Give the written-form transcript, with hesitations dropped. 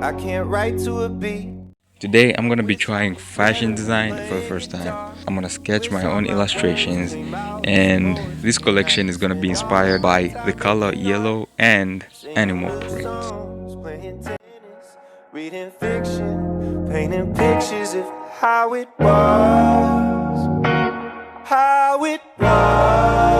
I can't write to a beat. Today I'm gonna be trying fashion design for the first time. I'm gonna sketch my own illustrations, and this collection is gonna be inspired by the color yellow and animal prints. Playing tennis, reading fiction, painting pictures of how it was, how it was.